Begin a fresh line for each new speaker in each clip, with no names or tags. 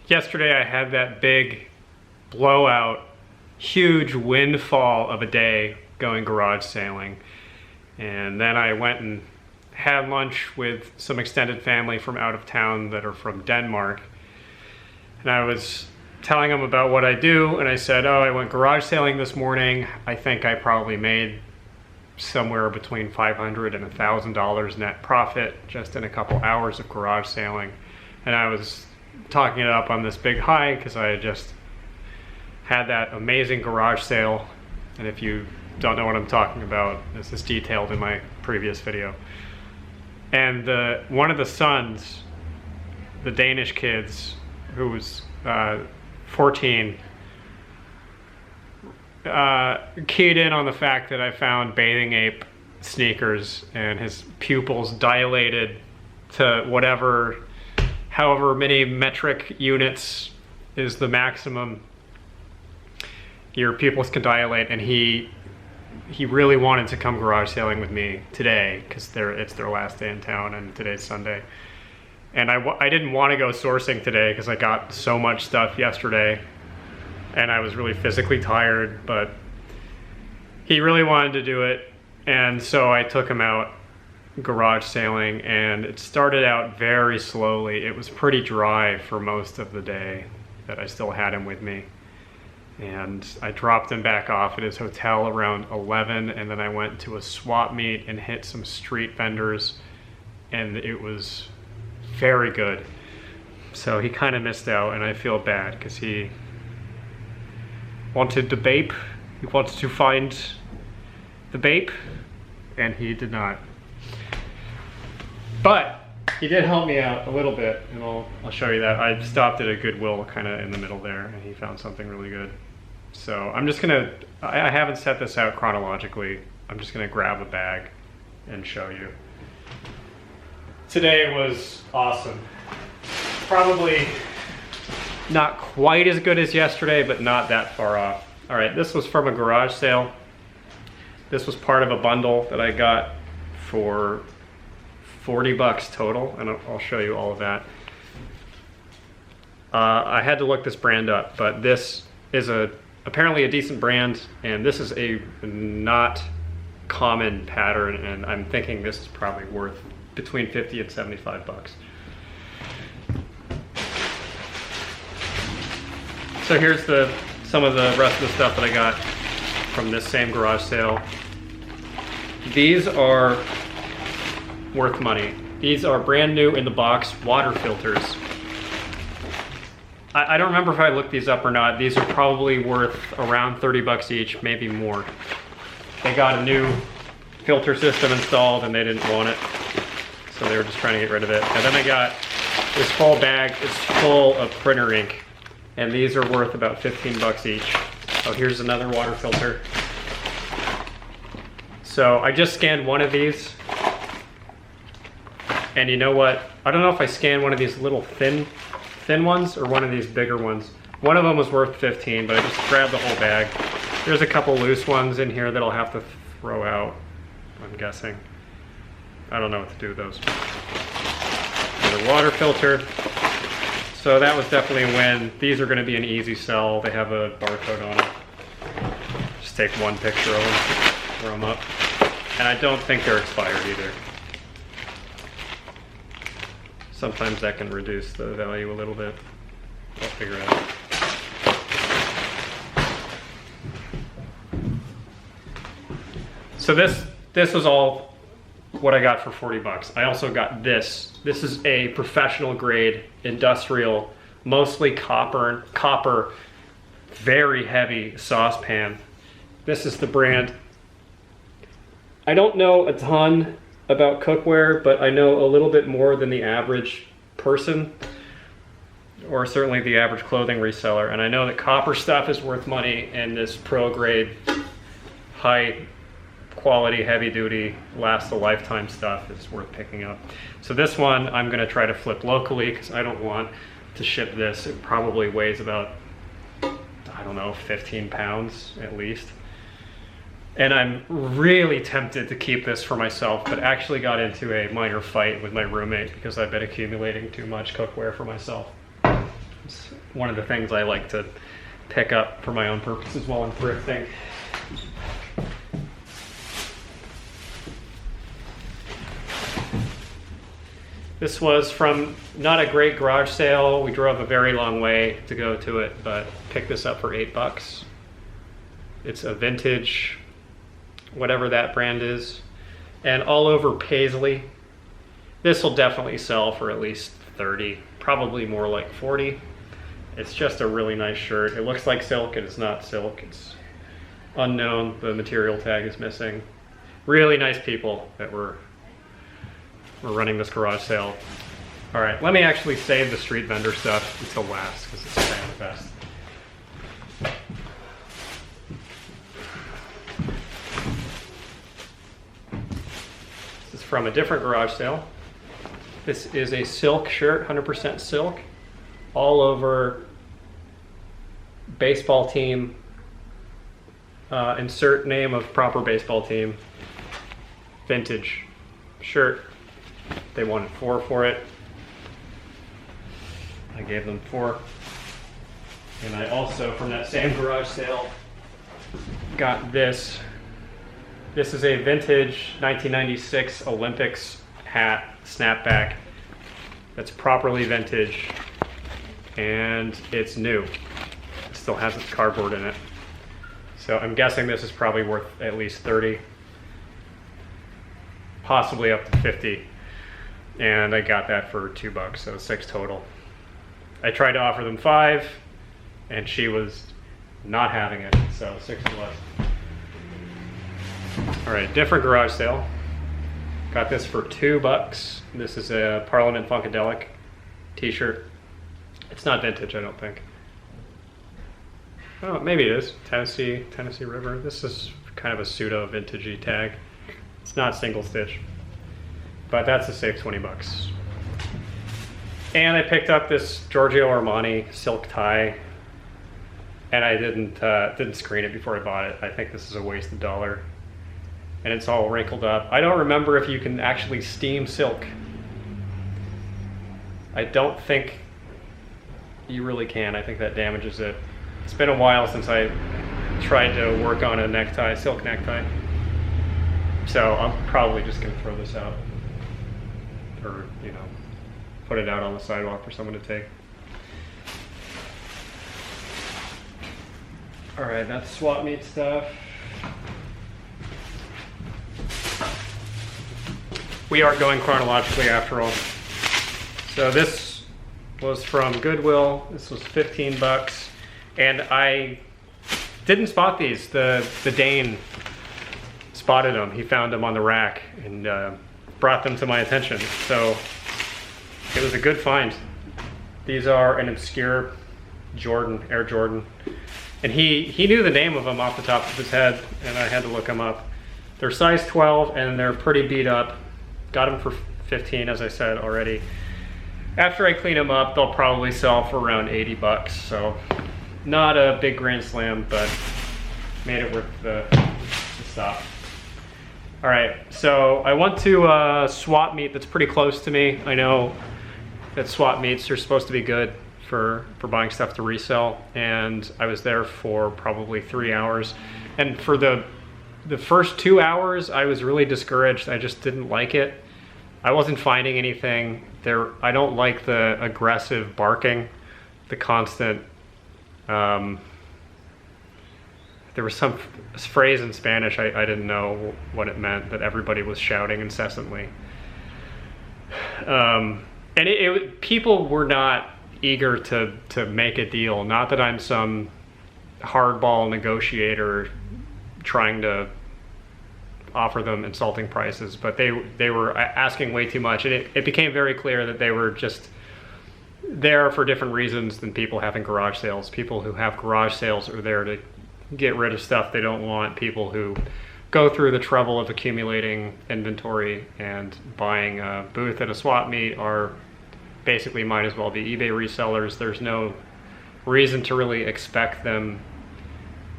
yesterday I had that big blowout, huge windfall of a day going garage sailing. And then I went and had lunch with some extended family from out of town that are from Denmark. And I was telling them about what I do, and I said, oh, I went garage sailing this morning. I think I probably made somewhere between $500 and $1,000 net profit just in a couple hours of garage sailing. And I was talking it up on this big high because I had just had that amazing garage sale. And if you don't know what I'm talking about, this is detailed in my previous video. And one of the sons, the Danish kids, who was 14, keyed in on the fact that I found bathing ape sneakers, and his pupils dilated to however many metric units is the maximum your pupils can dilate, and he really wanted to come garage sailing with me today because it's their last day in town and today's Sunday. And I didn't want to go sourcing today because I got so much stuff yesterday and I was really physically tired, but he really wanted to do it. And so I took him out garage sailing, and it started out very slowly. It was pretty dry for most of the day that I still had him with me. And I dropped him back off at his hotel around 11, and then I went to a swap meet and hit some street vendors, and it was very good. So he kind of missed out, and I feel bad because he wanted the bape. He wanted to find the bape, and he did not. But he did help me out a little bit, and I'll show you that. I stopped at a Goodwill kind of in the middle there, and he found something really good. So I'm just gonna, I haven't set this out chronologically. I'm just gonna grab a bag and show you. Today was awesome. Probably not quite as good as yesterday, but not that far off. All right, this was from a garage sale. This was part of a bundle that I got for 40 bucks total, and I'll show you all of that. I had to look this brand up, but this is apparently a decent brand, and this is a not common pattern, and I'm thinking this is probably worth between 50 and 75 bucks. So here's some of the rest of the stuff that I got from this same garage sale. These are worth money. These are brand new in the box water filters. I don't remember if I looked these up or not. These are probably worth around 30 bucks each, maybe more. They got a new filter system installed and they didn't want it, so they were just trying to get rid of it. And then I got this whole bag. It's full of printer ink, and these are worth about 15 bucks each. Oh, here's another water filter. So I just scanned one of these, and you know what? I don't know if I scanned one of these little thin ones or one of these bigger ones. One of them was worth 15, but I just grabbed the whole bag. There's a couple loose ones in here that I'll have to throw out, I'm guessing. I don't know what to do with those. Another water filter. So that was definitely a win. These are going to be an easy sell. They have a barcode on it. Just take one picture of them, throw them up. And I don't think they're expired either. Sometimes that can reduce the value a little bit. I'll figure it out. So this was all what I got for 40 bucks. I also got this. This is a professional grade industrial, mostly copper, very heavy saucepan. This is the brand. I don't know a ton about cookware, but I know a little bit more than the average person, or certainly the average clothing reseller. And I know that copper stuff is worth money, and this pro grade, high quality, heavy duty, last a lifetime stuff is worth picking up. So this one I'm gonna try to flip locally because I don't want to ship this. It probably weighs about, I don't know, 15 pounds at least. And I'm really tempted to keep this for myself, but actually got into a minor fight with my roommate because I've been accumulating too much cookware for myself. It's one of the things I like to pick up for my own purposes while I'm thrifting. This was from not a great garage sale. We drove a very long way to go to it, but picked this up for $8. It's a vintage, whatever that brand is, and all over paisley. This will definitely sell for at least 30, probably more like 40. It's just a really nice shirt. It looks like silk, and it's not silk. It's unknown. The material tag is missing. Really nice people that were running this garage sale. All right, let me actually save the street vendor stuff until last because it's kind of the best. This is from a different garage sale. This is a silk shirt, 100% silk, all over baseball team. Insert name of proper baseball team. Vintage shirt. They wanted $4 for it. I gave them $4. And I also, from that same garage sale, got this. This is a vintage 1996 Olympics hat, snapback, that's properly vintage, and it's new. It still has its cardboard in it. So I'm guessing this is probably worth at least 30, possibly up to 50. And I got that for $2, so $6 total. I tried to offer them 5, and she was not having it, so 6 less. All right, different garage sale. Got this for $2. This is a Parliament Funkadelic t-shirt. It's not vintage, I don't think. Oh, maybe it is. Tennessee River. This is kind of a pseudo vintagey tag. It's not single stitch. But that's a safe $20. And I picked up this Giorgio Armani silk tie, and I didn't screen it before I bought it. I think this is a wasted dollar, and it's all wrinkled up. I don't remember if you can actually steam silk. I don't think you really can. I think that damages it. It's been a while since I tried to work on a necktie, silk necktie. So I'm probably just gonna throw this out. Or, you know, put it out on the sidewalk for someone to take. All right, that's swap meet stuff. We are going chronologically after all. So this was from Goodwill. This was $15, and I didn't spot these. The Dane spotted them. He found them on the rack and brought them to my attention. So it was a good find. These are an obscure Jordan, Air Jordan. And he knew the name of them off the top of his head, and I had to look them up. They're size 12, and they're pretty beat up. Got them for 15, as I said already. After I clean them up, they'll probably sell for around $80. So not a big grand slam, but made it worth the stop. All right, so I went to a swap meet that's pretty close to me. I know that swap meets are supposed to be good for buying stuff to resell, and I was there for probably 3 hours. And for the first 2 hours, I was really discouraged. I just didn't like it. I wasn't finding anything there. I don't like the aggressive barking, the constant. There was some phrase in Spanish, I didn't know what it meant, that everybody was shouting incessantly. And people were not eager to make a deal. Not that I'm some hardball negotiator trying to offer them insulting prices, but they were asking way too much. And it became very clear that they were just there for different reasons than people having garage sales. People who have garage sales are there to get rid of stuff they don't want. People who go through the trouble of accumulating inventory and buying a booth at a swap meet are basically might as well be eBay resellers. There's no reason to really expect them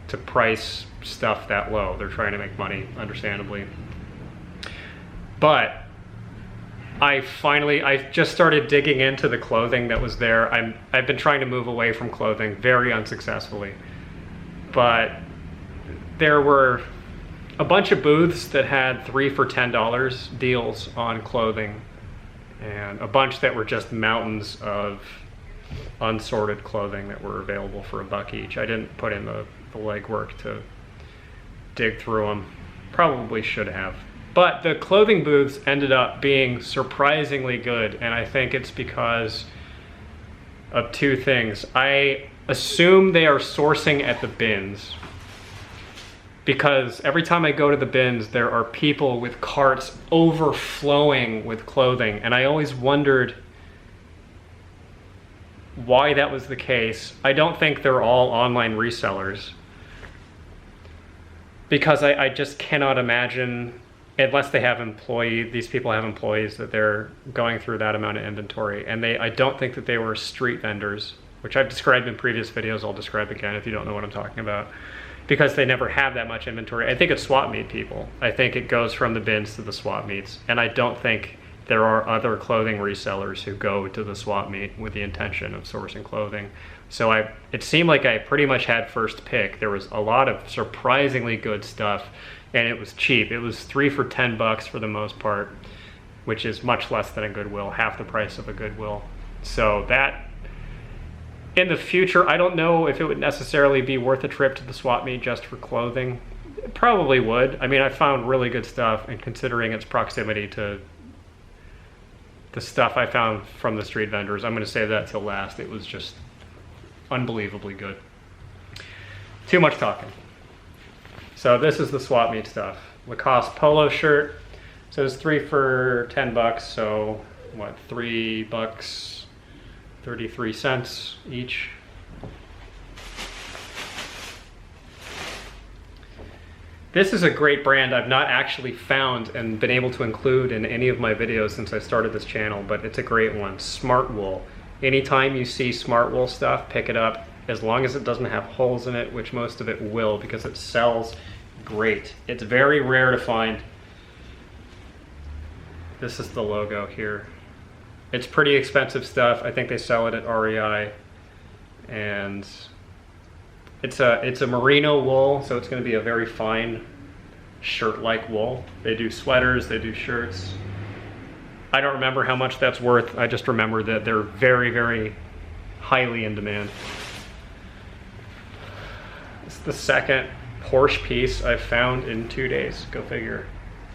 to price stuff that low. They're trying to make money, understandably. But I just started digging into the clothing that was there. I've been trying to move away from clothing very unsuccessfully, but there were a bunch of booths that had 3 for $10 deals on clothing, and a bunch that were just mountains of unsorted clothing that were available for $1 each. I didn't put in the legwork to dig through them. Probably should have. But the clothing booths ended up being surprisingly good, and I think it's because of 2 things. I assume they are sourcing at the bins, because every time I go to the bins, there are people with carts overflowing with clothing, and I always wondered why that was the case. I don't think they're all online resellers, because I just cannot imagine, unless they have these people have employees, that they're going through that amount of inventory. And I don't think that they were street vendors, which I've described in previous videos. I'll describe again if you don't know what I'm talking about, because they never have that much inventory. I think it's swap meet people. I think it goes from the bins to the swap meets. And I don't think there are other clothing resellers who go to the swap meet with the intention of sourcing clothing. So it seemed like I pretty much had first pick. There was a lot of surprisingly good stuff, and it was cheap. It was 3 for $10 for the most part, which is much less than a Goodwill, half the price of a Goodwill. So that, in the future, I don't know if it would necessarily be worth a trip to the swap meet just for clothing. It probably would. I mean, I found really good stuff, and considering its proximity to the stuff I found from the street vendors, I'm going to save that till last. It was just unbelievably good. Too much talking. So this is the swap meet stuff. Lacoste polo shirt. So it's 3 for $10. So what, $3, 33 cents each. This is a great brand I've not actually found and been able to include in any of my videos since I started this channel, but it's a great one. Smart Wool. Anytime you see Smart Wool stuff, pick it up, as long as it doesn't have holes in it, which most of it will, because it sells great. It's very rare to find. This is the logo here. It's pretty expensive stuff. I think they sell it at REI, and it's a merino wool, so it's going to be a very fine shirt-like wool. They do sweaters, they do shirts. I don't remember how much that's worth. I just remember that they're very, very highly in demand. It's the second Porsche piece I've found in 2 days. Go figure.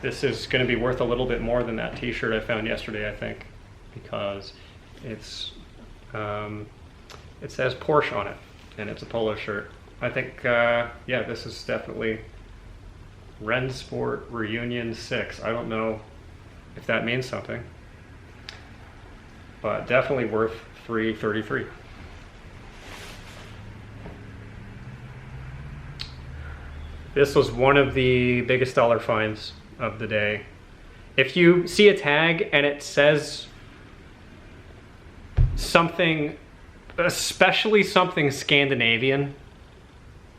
This is going to be worth a little bit more than that t-shirt I found yesterday, I think, because it says Porsche on it, and it's a polo shirt. I think, yeah, this is definitely Rensport Reunion 6. I don't know if that means something, but definitely worth $3.33. This was one of the biggest dollar finds of the day. If you see a tag and it says something, especially something Scandinavian,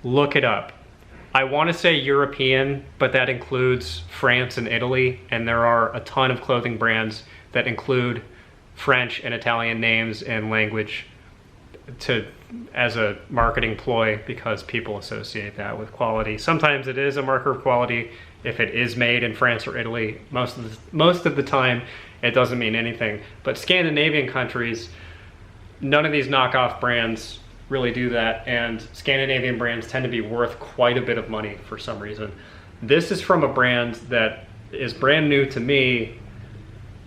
look it up. I want to say European, but that includes France and Italy, and there are a ton of clothing brands that include French and Italian names and language as a marketing ploy, because people associate that with quality. Sometimes it is a marker of quality if it is made in France or Italy. Most of the time it doesn't mean anything. But Scandinavian countries, none of these knockoff brands really do that, and Scandinavian brands tend to be worth quite a bit of money for some reason. This is from a brand that is brand new to me,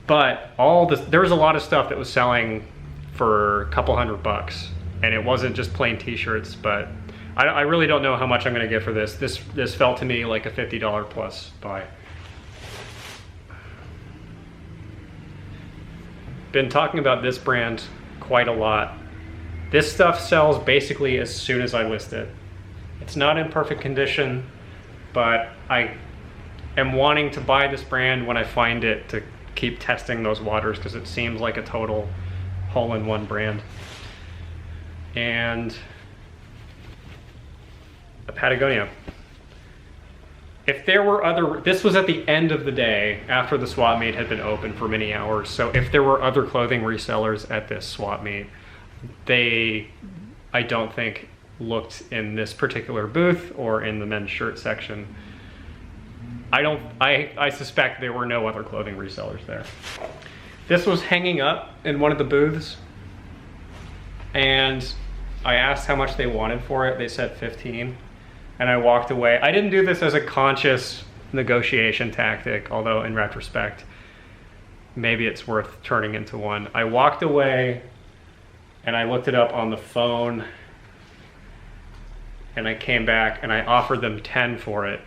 but there was a lot of stuff that was selling for a couple $100, and it wasn't just plain t-shirts, but I really don't know how much I'm gonna get for this. This felt to me like a $50 plus buy. Been talking about this brand quite a lot. This stuff sells basically as soon as I list it. It's not in perfect condition, but I am wanting to buy this brand when I find it to keep testing those waters, because it seems like a total hole-in-one brand. And a Patagonia. if there were other, this was at the end of the day after the swap meet had been open for many hours. So if there were other clothing resellers at this swap meet, they, I don't think, looked in this particular booth or in the men's shirt section. I suspect there were no other clothing resellers there. This was hanging up in one of the booths, and I asked how much they wanted for it. They said 15, and I walked away. I didn't do this as a conscious negotiation tactic, although in retrospect, maybe it's worth turning into one. I walked away and I looked it up on the phone, and I came back and I offered them 10 for it,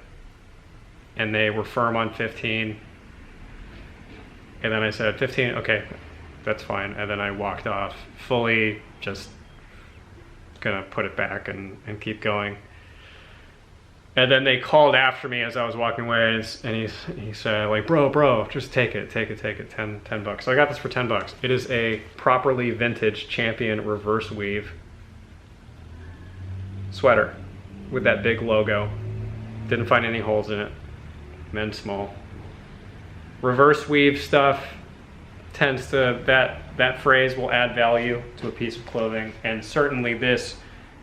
and they were firm on 15. And then I said, 15, okay, that's fine. And then I walked off, fully just gonna put it back and keep going. And then they called after me as I was walking away, and he said, like, bro, just take it, 10 bucks. So I got this for 10 bucks. It is a properly vintage Champion reverse weave sweater with that big logo. Didn't find any holes in it. Men's small. Reverse weave stuff tends to, that phrase will add value to a piece of clothing, and certainly this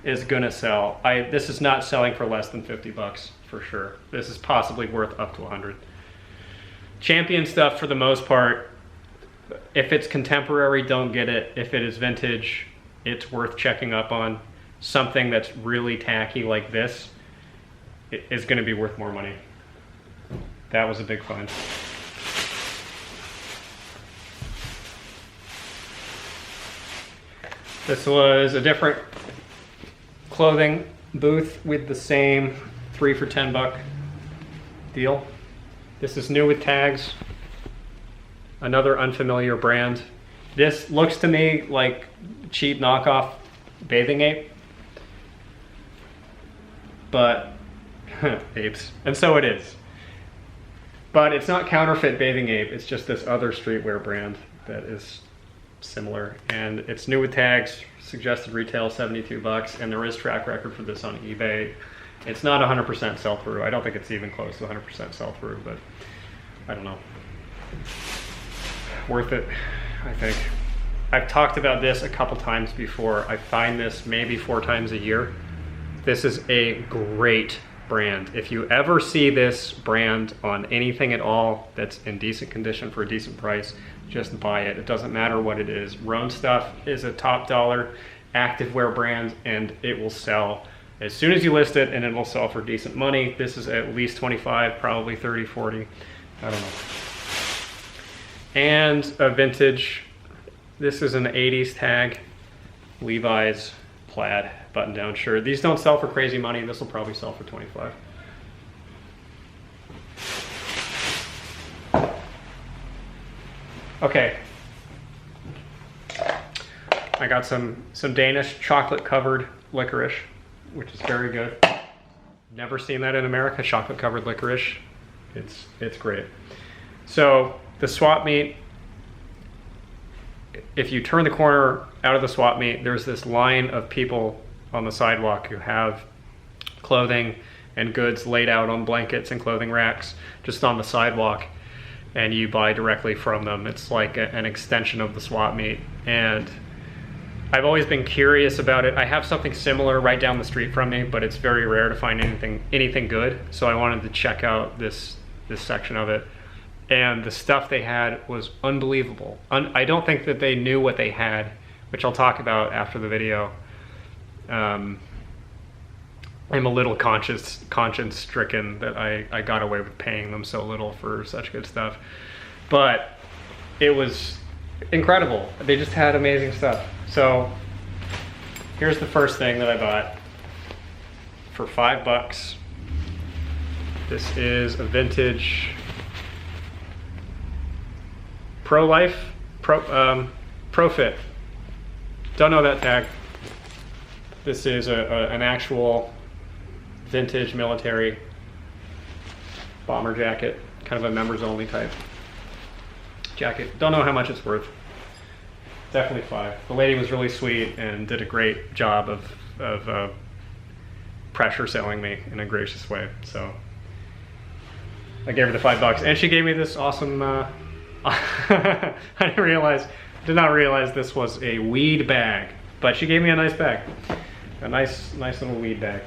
is gonna sell. This is not selling for less than 50 bucks for sure. This is possibly worth up to 100. Champion stuff, for the most part, if it's contemporary, don't get it. If it is vintage, it's worth checking up on. Something that's really tacky like this is gonna be worth more money. That was a big find. This was a different clothing booth with the same 3 for 10 buck deal. This is new with tags. Another unfamiliar brand. This looks to me like cheap knockoff Bathing Ape, but apes, and so it is. But it's not counterfeit Bathing Ape, it's just this other streetwear brand that is similar, and it's new with tags. Suggested retail 72 bucks, and there is track record for this on eBay. It's not 100% sell-through. I don't think it's even close to 100% sell-through, but I don't know. Worth it, I think. I've talked about this a couple times before. I find this maybe 4 times a year. This is a great brand. If you ever see this brand on anything at all that's in decent condition for a decent price, just buy it. It doesn't matter what it is. Roan stuff is a top dollar activewear brand, and it will sell as soon as you list it, and it will sell for decent money. This is at least 25, probably 30, 40, I don't know. And a vintage, this is an 80s tag, Levi's plaid button-down shirt. These don't sell for crazy money. This will probably sell for 25. Okay, I got some Danish chocolate covered licorice, which is very good. Never seen that in America, chocolate covered licorice. It's great. So the swap meet, if you turn the corner out of the swap meet, there's this line of people on the sidewalk who have clothing and goods laid out on blankets and clothing racks just on the sidewalk, and you buy directly from them. It's like an extension of the swap meet, and I've always been curious about it. I have something similar right down the street from me, but it's very rare to find anything good, so I wanted to check out this section of it, and the stuff they had was unbelievable. I don't think that they knew what they had, which I'll talk about after the video. I'm a little conscience stricken that I got away with paying them so little for such good stuff, but it was incredible. They just had amazing stuff. So here's the first thing that I bought for 5 bucks. This is a vintage Profit. Don't know that tag. This is an actual vintage military bomber jacket, kind of a members only type jacket. Don't know how much it's worth. Definitely 5. The lady was really sweet and did a great job of pressure selling me in a gracious way. So I gave her the $5, and she gave me this awesome. I did not realize this was a weed bag, but she gave me a nice bag, a nice little weed bag.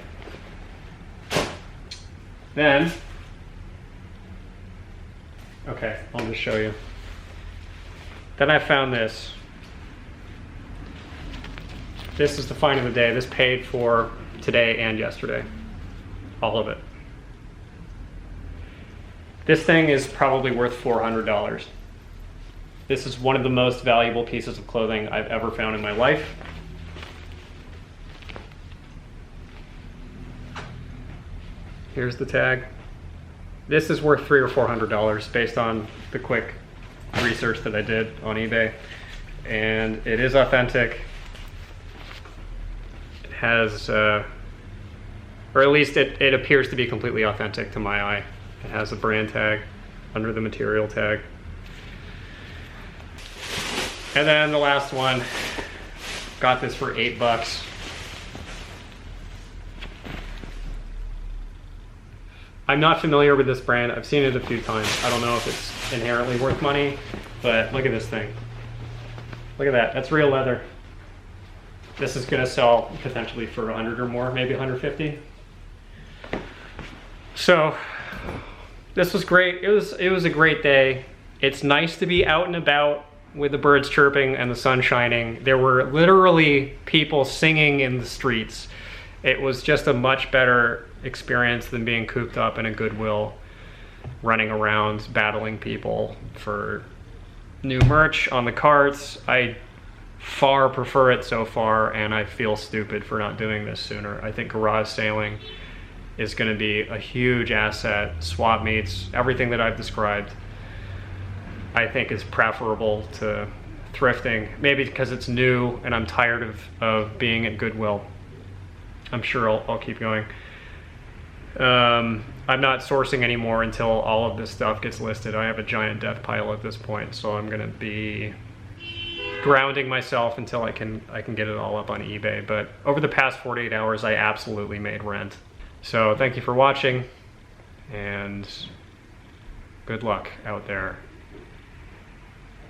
Then, okay, I'll just show you. Then I found this. This is the find of the day. This paid for today and yesterday, all of it. This thing is probably worth $400. This is one of the most valuable pieces of clothing I've ever found in my life. Here's the tag. This is worth $300 or $400 based on the quick research that I did on eBay. And it is authentic. It has, or at least it appears to be completely authentic to my eye. It has a brand tag under the material tag. And then the last one, got this for $8. I'm not familiar with this brand. I've seen it a few times. I don't know if it's inherently worth money, but look at this thing. Look at that, that's real leather. This is gonna sell potentially for 100 or more, maybe 150. So, this was great. It was a great day. It's nice to be out and about with the birds chirping and the sun shining. There were literally people singing in the streets. It was just a much better experience than being cooped up in a Goodwill, running around battling people for new merch on the carts. I far prefer it so far, and I feel stupid for not doing this sooner. I think garage sailing is going to be a huge asset. Swap meets, everything that I've described, I think is preferable to thrifting. Maybe because it's new and I'm tired of being at Goodwill. I'm sure I'll keep going. I'm not sourcing anymore until all of this stuff gets listed. I have a giant death pile at this point, so I'm gonna be grounding myself until I can get it all up on eBay. But over the past 48 hours, I absolutely made rent. So thank you for watching, and good luck out there